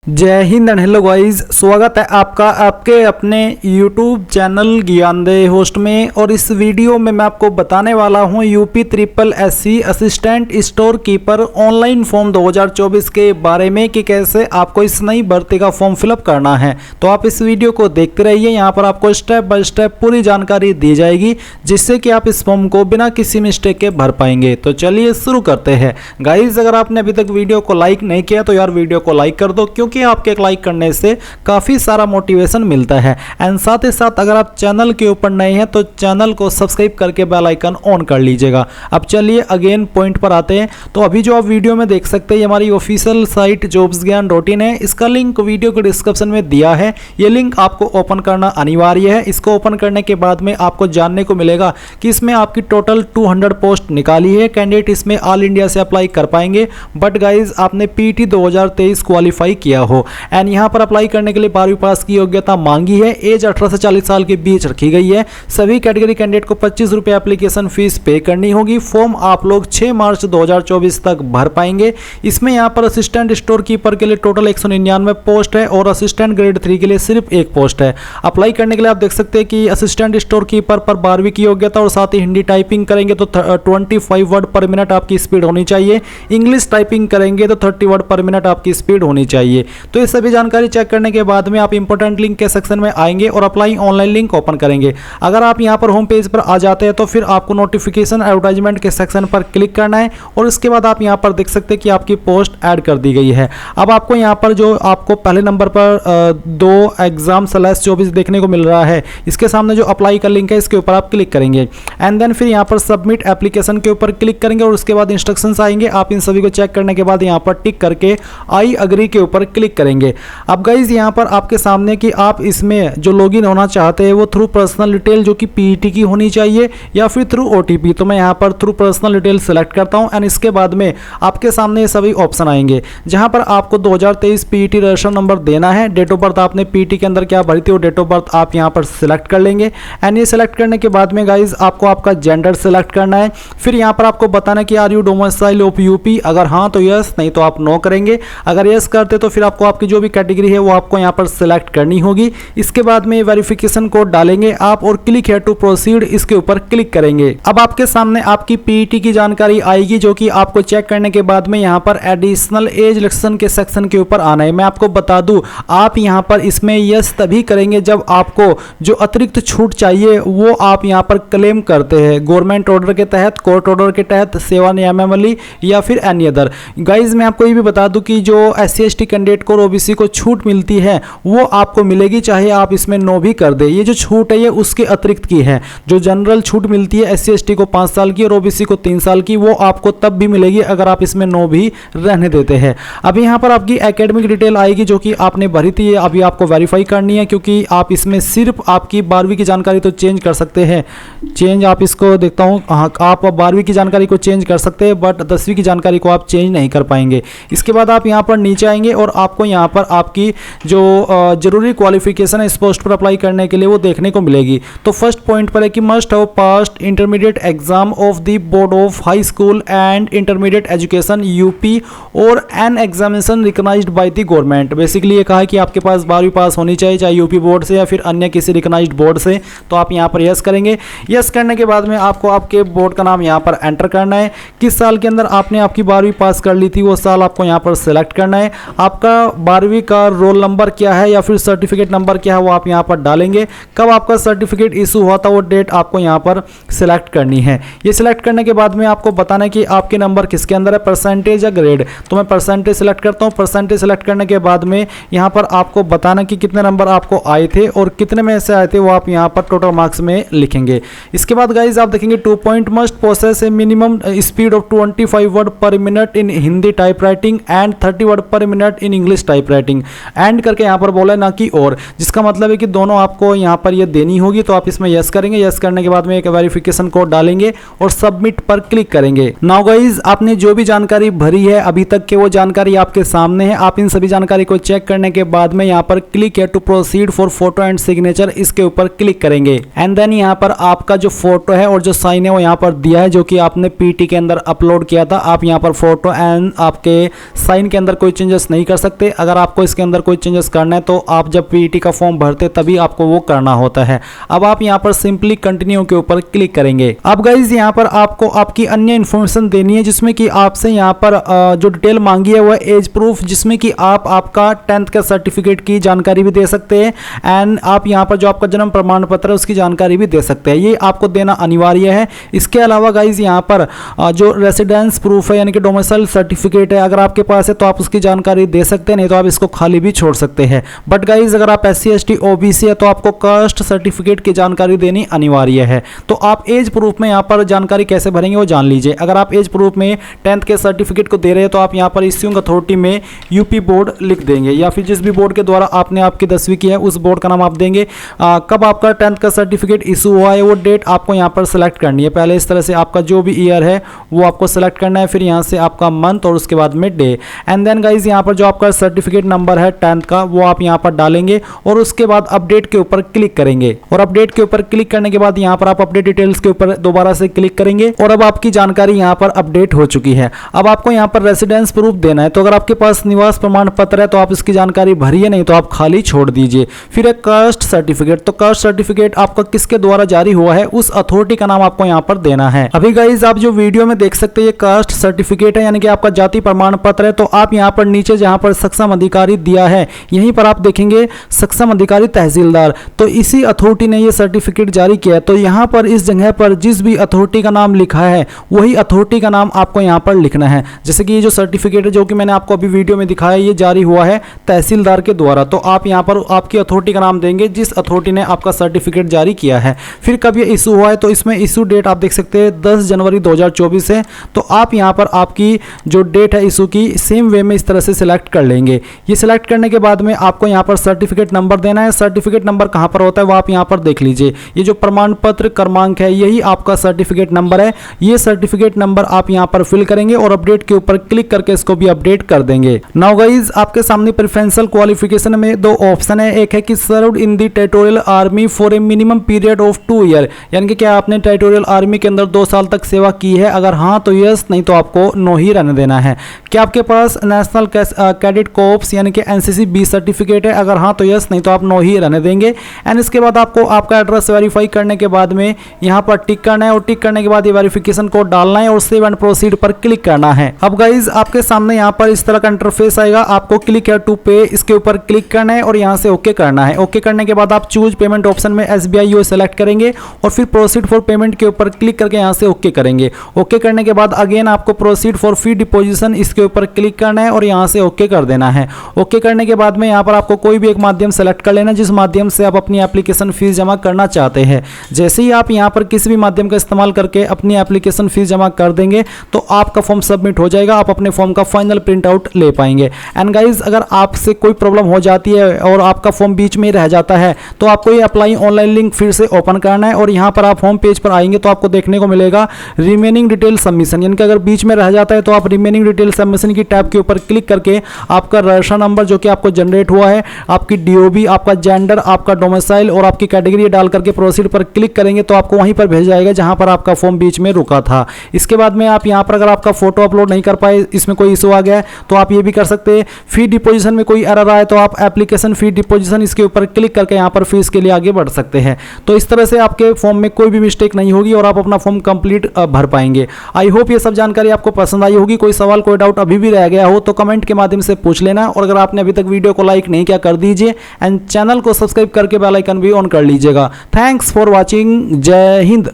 जय Hind and hello guys, स्वागत है आपका आपके अपने YouTube चैनल ज्ञानदे होस्ट में। और इस वीडियो में मैं आपको बताने वाला हूं UP triple SC assistant store keeper online form 2024 के बारे में कि कैसे आपको इस नई भर्ती का फॉर्म फिलअप करना है। तो आप इस वीडियो को देखते रहिए, यहाँ पर आपको स्टेप बाय स्टेप पूरी जानकारी दी जाएगी जिससे कि आप इस फॉर्म को बिना किसी मिस्टेक के भर पाएंगे। तो चलिए शुरू करते हैं। गाइज, अगर आपने अभी तक वीडियो को लाइक नहीं किया तो यार वीडियो को लाइक कर दो, क्योंकि आपके एक लाइक करने से काफी सारा मोटिवेशन मिलता है। एंड साथ ही साथ अगर आप चैनल के ऊपर नए हैं तो चैनल को सब्सक्राइब करके बेल आइकन ऑन कर लीजिएगा। अब चलिए अगेन पॉइंट पर आते हैं। तो अभी जो आप वीडियो में देख सकते हैं, ये हमारी ऑफिशियल साइट jobsgyan.in है। इसका लिंक वीडियो के डिस्क्रिप्शन में दिया है। ये लिंक आपको ओपन करना अनिवार्य है। इसको ओपन करने के बाद में आपको जानने को मिलेगा कि इसमें आपकी टोटल 200 पोस्ट निकाली है। कैंडिडेट इसमें ऑल इंडिया से अप्लाई कर पाएंगे, बट गाइज आपने पीटी 2023 क्वालिफाई किया हो। एंड यहां पर अप्लाई करने के लिए 12वीं पास की योग्यता मांगी है। एज 18 से 40 साल के बीच रखी गई है। सभी कैटेगरी कैंडिडेट को 25 रुपये एप्लीकेशन फीस पे करनी होगी। फॉर्म आप लोग 6 मार्च 2024 तक भर पाएंगे। इसमें यहां पर असिस्टेंट स्टोर कीपर के लिए टोटल 199 पोस्ट है और असिस्टेंट ग्रेड 3 के लिए सिर्फ 1 पोस्ट है। अप्लाई करने के लिए आप देख सकते हैं कि असिस्टेंट स्टोर कीपर पर 12वीं की योग्यता और साथ ही हिंदी टाइपिंग करेंगे तो 25 वर्ड पर मिनट आपकी स्पीड होनी चाहिए। इंग्लिश टाइपिंग करेंगे तो 30 वर्ड पर मिनट आपकी स्पीड होनी चाहिए। तो ये सभी जानकारी चेक करने के बाद में आप इंपॉर्टेंट लिंक के सेक्शन में आएंगे और अप्लाई ऑनलाइन लिंक ओपन करेंगे। अगर आप यहां पर होम पेज पर आ जाते हैं तो फिर आपको नोटिफिकेशन एडवर्टाइजमेंट के सेक्शन पर क्लिक करना है और इसके बाद आप यहां पर देख सकते हैं कि आपकी पोस्ट ऐड कर दी गई है। अब आपको यहां पर जो आपको पहले नंबर पर 2 एग्जाम/24 देखने को मिल रहा है, इसके सामने जो अप्लाई का लिंक है इसके ऊपर आप क्लिक करेंगे। एंड देन फिर यहां पर सबमिट एप्लीकेशन के ऊपर क्लिक करेंगे और उसके बाद इंस्ट्रक्शंस आएंगे। आप इन सभी को चेक करने के बाद यहां पर टिक करके आई अग्री के ऊपर क्लिक करेंगे। अब गाइज यहां पर आपके सामने कि आप इसमें जो लॉगिन होना चाहते हैं वो थ्रू पर्सनल डिटेल जो कि पीईटी की होनी चाहिए या फिर थ्रू ओटीपी। तो मैं यहां पर थ्रू पर्सनल डिटेल सेलेक्ट करता हूं एंड इसके बाद में आपके सामने ये सभी ऑप्शन आएंगे जहां पर आपको 2023 पीईटी रजिस्ट्रेशन नंबर देना है। डेट ऑफ बर्थ आपने पीईटी के अंदर क्या भरी थी वो डेट ऑफ बर्थ आप यहां पर सिलेक्ट कर लेंगे। एंड ये सिलेक्ट करने के बाद में गाइज आपको आपका जेंडर सिलेक्ट करना है। फिर यहां पर आपको बताना कि are you domicile of UP, अगर हाँ तो यस, नहीं तो आप नो करेंगे। अगर यस करते तो फिर आपको आपकी जो भी कैटेगरी है वो आपको यहाँ पर सिलेक्ट करनी होगी। इसके बाद में वेरिफिकेशन कोड डालेंगे आप और क्लिक है टू प्रोसीड, इसके ऊपर क्लिक करेंगे। अब आपके सामने आपकी पीईटी की जानकारी आएगी जो कि आपको चेक करने के बाद में यहाँ पर एडिशनल एज रिलेक्शन के सेक्शन के ऊपर आना है। मैं आपको बता दूं, आप यहाँ पर इसमें यस तभी करेंगे जब आपको जो अतिरिक्त छूट चाहिए वो आप यहाँ पर क्लेम करते हैं गवर्नमेंट ऑर्डर के तहत, कोर्ट ऑर्डर के तहत, सेवा नियमावली या फिर एनी अदर। गाइज मैं आपको ये भी बता दूं कि जो SC/ST कैंडिडेट को और ओबीसी को छूट मिलती है वो आपको मिलेगी चाहे आप इसमें नो भी कर दे। ये जो छूट है ये उसके अतिरिक्त की है। जो जनरल छूट मिलती है SC/ST को 5 साल की और ओबीसी को 3 साल की, वो आपको तब भी मिलेगी अगर आप इसमें नो भी रहने देते हैं। अब यहाँ पर आपकी एकेडमिक डिटेल आएगी जो कि आपने भरी थी, अभी आपको वेरीफाई करनी है क्योंकि आप इसमें सिर्फ आपकी 12वीं की जानकारी तो चेंज कर सकते हैं। चेंज आप इसको देखता हूँ, हाँ आप 12वीं की जानकारी को चेंज कर सकते हैं बट 10वीं की जानकारी को आप चेंज नहीं कर पाएंगे। इसके बाद आप यहाँ पर नीचे आएंगे और आपको यहाँ पर आपकी जो जरूरी क्वालिफिकेशन है इस पोस्ट पर अप्लाई करने के लिए वो देखने को मिलेगी। तो फर्स्ट पॉइंट पर है कि must have passed intermediate exam of the board of high school and intermediate education UP और an examination recognised by the government. Basically ये कहा है कि आपके पास 12वीं पास होनी चाहिए, चाहे यूपी बोर्ड से या फिर अन्य किसी रिकॉग्नाइज्ड बोर्ड से। तो आप यहाँ पर यस करेंगे। यस करने के बाद में आपको आपके बोर्ड का नाम यहाँ पर एंटर करना है। किस साल के अंदर आपने आपकी 12वीं पास कर ली थी वो साल आपको यहाँ पर सिलेक्ट करना है। आपका 12वीं का रोल नंबर क्या है या फिर सर्टिफिकेट नंबर क्या है वो आप यहाँ पर डालेंगे। कब आपका सर्टिफिकेट इशू हुआ था वो डेट आपको यहाँ पर सिलेक्ट करनी है। ये सिलेक्ट करने के बाद में आपको बताना है कि आपके नंबर किसके अंदर है, परसेंटेज या ग्रेड। तो मैं परसेंटेज सिलेक्ट करता हूँ। परसेंटेज सिलेक्ट करने के बाद में यहाँ पर आपको बताना कि कितने नंबर आपको आए थे और कितने में से आए थे वो आप यहाँ पर टोटल मार्क्स में लिखेंगे। इसके बाद गाइज आप देखेंगे 2 point must possess a minimum speed of 25 word per minute in Hindi type writing and 30 word per minute in English type writing. And करके यहाँ पर बोला है ना कि और, जिसका मतलब है कि दोनों आपको यहाँ पर ये देनी होगी। तो आप इसमें यस करेंगे। यस करने के बाद में एक वेरिफिकेशन कोड डालेंगे और सबमिट पर क्लिक करेंगे। नाउ गाइज आपने जो भी जानकारी भरी है अभी तक के वो जानकारी आपके सामने है। आप इन सभी जानकारी को चेक करने के बाद में यहाँ पर क्लिक है to proceed for photo and signature, इसके ऊपर क्लिक करेंगे। एंड देन यहाँ पर आपका जो फोटो है और जो साइन है वो यहाँ पर दिया है जो कि आपने पीटी के अंदर अपलोड किया था। आप यहाँ पर फोटो एंड आपके साइन के अंदर कोई चेंजेस नहीं कर सकते। सकते। अगर आपको इसके अंदर कोई चेंजेस करना है तो आप जब पीईटी का फॉर्म भरते तभी आपको वो करना होता है। अब आप यहाँ पर सिंपली कंटिन्यू के ऊपर क्लिक करेंगे। अब गाइज यहाँ पर आपको आपकी अन्य इन्फॉर्मेशन देनी है, जिसमें कि आपसे यहाँ पर जो डिटेल मांगी है वो एज प्रूफ, जिसमें कि आप आपका 10th का सर्टिफिकेट की जानकारी भी दे सकते हैं एंड आप यहाँ पर जो आपका जन्म प्रमाण पत्र है उसकी जानकारी भी दे सकते हैं। ये आपको देना अनिवार्य है। इसके अलावा गाइज यहाँ पर जो रेसिडेंस प्रूफ है यानी कि डोमिसाइल सर्टिफिकेट है, अगर आपके पास है तो आप उसकी जानकारी दे सकते हैं, नहीं तो आप इसको खाली भी छोड़ सकते हैं। बट गाइज अगर आप SC ST OBC है तो आपको कास्ट सर्टिफिकेट की जानकारी देनी अनिवार्य है। तो आप एज प्रूफ में यहाँ पर जानकारी कैसे भरेंगे वो जान लीजिए। अगर आप एज प्रूफ में 10th के सर्टिफिकेट को दे रहे हैं तो आप यहाँ पर इश्यूइंग अथॉरिटी में यूपी बोर्ड लिख देंगे, या फिर जिस भी बोर्ड के द्वारा आपने आपकी 10वीं की है उस बोर्ड का नाम आप देंगे। कब आपका 10th का सर्टिफिकेट इशू हुआ है वो डेट आपको यहाँ पर सेलेक्ट करनी है। पहले इस तरह से आपका जो भी ईयर है वो आपको सेलेक्ट करना है, फिर यहाँ से आपका मंथ और उसके बाद में डे एंड देन गाइज यहाँ पर जो आपका सर्टिफिकेट नंबर है 10th का वो आप यहाँ पर डालेंगे और उसके बाद अपडेट के ऊपर क्लिक करेंगे। और अपडेट के ऊपर क्लिक करने के बाद यहाँ पर आप अपडेट डिटेल्स के ऊपर दोबारा से क्लिक करेंगे और अब आपकी जानकारी यहाँ पर अपडेट हो चुकी है। अब आपको यहाँ पर रेसिडेंस प्रूफ देना है, तो अगर आपके पास निवास प्रमाण पत्र है तो आप इसकी जानकारी भरिए, नहीं तो आप खाली छोड़ दीजिए। फिर एक कास्ट सर्टिफिकेट, तो कास्ट सर्टिफिकेट आपका किसके द्वारा जारी हुआ है उस अथॉरिटी का नाम आपको यहाँ पर देना है। अभी गाइज आप जो वीडियो में देख सकते हैं ये कास्ट सर्टिफिकेट है यानी कि आपका जाति प्रमाण पत्र है। तो आप यहाँ पर नीचे जहाँ पर सक्षम अधिकारी दिया है यहीं पर आप देखेंगे सक्षम अधिकारी तहसीलदार, तो इसी अथॉरिटी ने ये सर्टिफिकेट जारी किया है। तो यहाँ पर इस जगह पर जिस भी अथॉरिटी का नाम लिखा है वही अथॉरिटी का नाम आपको यहाँ पर लिखना है। जैसे कि ये जो सर्टिफिकेट है जो कि मैंने आपको अभी वीडियो में दिखाया ये जारी हुआ है तहसीलदार के द्वारा, तो आप यहाँ पर आपकी अथॉरिटी का नाम देंगे जिस अथॉरिटी ने आपका सर्टिफिकेट जारी किया है। फिर कब ये इशू हुआ है तो इसमें इशू डेट आप देख सकते हैं 10 जनवरी 2024 है। तो आप यहाँ पर आपकी जो डेट है इशू की सेम वे में इस तरह से सिलेक्ट कर लेंगे। ये सिलेक्ट करने के बाद में आपको यहाँ पर सर्टिफिकेट नंबर देना है। सर्टिफिकेट नंबर कहाँ पर होता है वो आप यहाँ पर देख लीजिए। ये जो प्रमाण पत्र क्रमांक है यही आपका सर्टिफिकेट नंबर है। ये सर्टिफिकेट नंबर आप यहाँ पर फिल करेंगे और अपडेट के ऊपर क्लिक करके इसको भी अपडेट कर देंगे। नाउ गाइज आपके सामने प्रेफरेंशियल क्वालिफिकेशन में दो ऑप्शन है। एक है कि served in the territorial army for a minimum period of 2 year, यानी कि क्या आपने टेरिटोरियल आर्मी के अंदर 2 साल तक सेवा की है, अगर हाँ तो यस, नहीं तो आपको नो ही रहने देना है। क्या आपके पास नेशनल कैडेट कॉर्प्स यानी कि NCC B सर्टिफिकेट है, अगर हाँ तो यस, नहीं तो आप नो ही रहने देंगे। एंड इसके बाद आपको आपका एड्रेस वेरीफाई करने के बाद में यहाँ पर टिक करना है और टिक करने के बाद ये वेरिफिकेशन कोड डालना है और सेव एंड प्रोसीड पर क्लिक करना है। अब गाइज आपके सामने यहाँ पर इस तरह का इंटरफेस आएगा। आपको क्लिक है टू पे, इसके ऊपर क्लिक करना है और यहाँ से ओके करना है। ओके करने के बाद आप चूज पेमेंट ऑप्शन में SBI UO सेलेक्ट करेंगे और फिर प्रोसीड फॉर पेमेंट के ऊपर क्लिक करके यहाँ से ओके करेंगे। ओके करने के बाद अगेन आपको प्रोसीड फॉर फी डिपोजिशन इसके ऊपर क्लिक करना है और यहाँ से ओके कर देना है। ओके करने के बाद में यहाँ पर आपको कोई भी एक माध्यम सेलेक्ट कर लेना जिस माध्यम से आप अपनी एप्लीकेशन फीस जमा करना चाहते हैं। जैसे ही आप यहाँ पर किसी भी माध्यम का इस्तेमाल करके अपनी एप्लीकेशन फीस जमा कर देंगे तो आपका फॉर्म सबमिट हो जाएगा। आप अपने फॉर्म का फाइनल प्रिंट आउट ले पाएंगे। एंड गाइज अगर आपसे कोई प्रॉब्लम हो जाती है और आपका फॉर्म बीच में रह जाता है तो आपको ये अप्लाई ऑनलाइन लिंक फिर से ओपन करना है और यहाँ पर आप होम पेज पर आएंगे तो आपको देखने को मिलेगा रिमेनिंग डिटेल सबमिशन, यानी कि अगर बीच में रह जाता है तो आप रिमेनिंग डिटेल सबमिशन की टैब के ऊपर क्लिक करके आपका रजिस्ट्रेशन नंबर जो कि आपको जनरेट हुआ है, आपकी DOB, आपका जेंडर, आपका डोमिसाइल और आपकी कैटेगरी डाल करके प्रोसीड पर क्लिक करेंगे तो आपको वहीं पर भेज जाएगा जहां पर आपका फॉर्म बीच में रुका था। इसके बाद में आप यहां पर अगर आपका फोटो अपलोड नहीं कर पाए, इसमें कोई इशू आ गया तो आप ये भी कर सकते हैं। फी डिपोजिशन में कोई एरर आए तो आप एप्लीकेशन फी डिपोजिशन इसके ऊपर क्लिक करके यहाँ पर फीस के लिए आगे बढ़ सकते हैं। तो इस तरह से आपके फॉर्म में कोई भी मिस्टेक नहीं होगी और आप अपना फॉर्म कंप्लीट भर पाएंगे। आई होप ये सब जानकारी आपको पसंद आई होगी। कोई सवाल कोई डाउट अभी भी रह गया हो तो कमेंट के माध्यम से पूछ लेना और अगर आपने अभी तक वीडियो को लाइक नहीं किया कर दीजिए एंड चैनल को सब्सक्राइब करके बेल आइकन भी ऑन कर लीजिएगा। Thanks for watching. जय हिंद।